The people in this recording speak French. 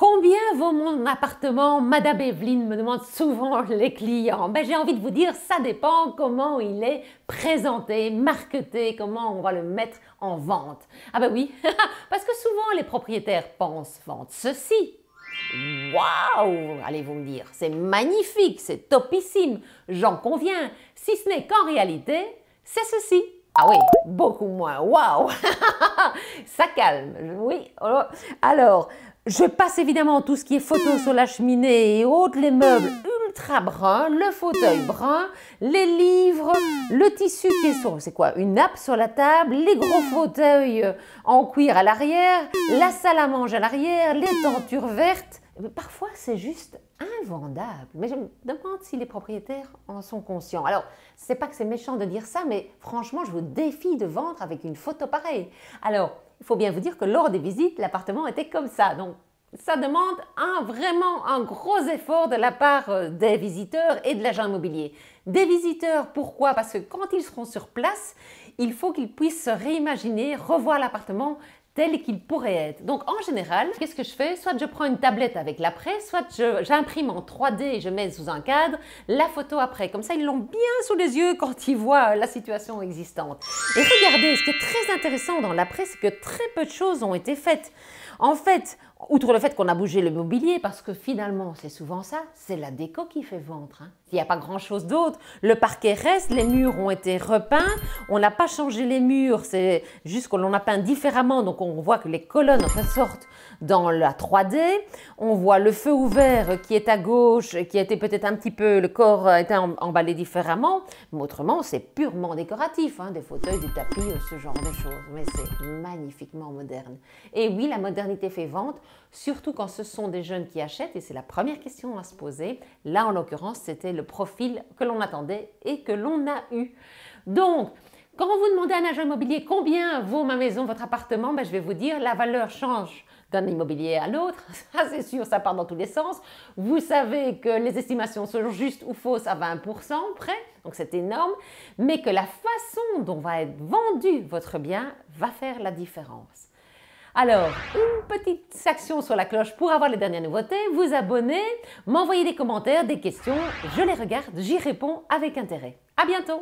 Combien vaut mon appartement, Madame Evelyne, me demandent souvent les clients. Ben, j'ai envie de vous dire, ça dépend comment il est présenté, marketé, comment on va le mettre en vente. Ah ben oui, parce que souvent les propriétaires pensent vendre ceci. Waouh! Allez vous me dire, c'est magnifique, c'est topissime, j'en conviens, si ce n'est qu'en réalité, c'est ceci. Ah oui, beaucoup moins, waouh! Ça calme, oui. Alors, je passe évidemment tout ce qui est photos sur la cheminée et autres, les meubles ultra bruns, le fauteuil brun, les livres, le tissu qui est sur, c'est quoi, une nappe sur la table, les gros fauteuils en cuir à l'arrière, la salle à manger à l'arrière, les tentures vertes. Parfois, c'est juste invendable. Mais je me demande si les propriétaires en sont conscients. Alors, c'est pas que c'est méchant de dire ça, mais franchement, je vous défie de vendre avec une photo pareille. Alors, il faut bien vous dire que lors des visites, l'appartement était comme ça. Donc, ça demande vraiment un gros effort de la part des visiteurs et de l'agent immobilier. Des visiteurs, pourquoi? Parce que quand ils seront sur place, il faut qu'ils puissent se réimaginer, revoir l'appartement tel qu'il pourrait être. Donc en général, qu'est-ce que je fais? Soit je prends une tablette avec l'après, soit j'imprime en 3D et je mets sous un cadre la photo après. Comme ça, ils l'ont bien sous les yeux quand ils voient la situation existante. Et regardez, ce qui est très intéressant dans l'après, c'est que très peu de choses ont été faites. En fait, outre le fait qu'on a bougé le mobilier, parce que finalement, c'est souvent ça, c'est la déco qui fait vendre. Hein. Il n'y a pas grand-chose d'autre. Le parquet reste, les murs ont été repeints, on n'a pas changé les murs, c'est juste qu'on a peint différemment, donc on voit que les colonnes ressortent dans la 3D. On voit le feu ouvert qui est à gauche, qui a été peut-être un petit peu, le corps a été emballé différemment, mais autrement, c'est purement décoratif, hein, des fauteuils, des tapis, ce genre de choses. Mais c'est magnifiquement moderne. Et oui, la modernité fait vente, surtout quand ce sont des jeunes qui achètent, et c'est la première question à se poser. Là, en l'occurrence, c'était le profil que l'on attendait et que l'on a eu. Donc, quand vous demandez à un agent immobilier combien vaut ma maison, votre appartement, ben, je vais vous dire, la valeur change d'un immobilier à l'autre, ça c'est sûr, ça part dans tous les sens. Vous savez que les estimations sont justes ou fausses à 20% près, donc c'est énorme, mais que la façon dont va être vendu votre bien va faire la différence. Alors, une petite action sur la cloche pour avoir les dernières nouveautés, vous abonner, m'envoyer des commentaires, des questions, je les regarde, j'y réponds avec intérêt. À bientôt!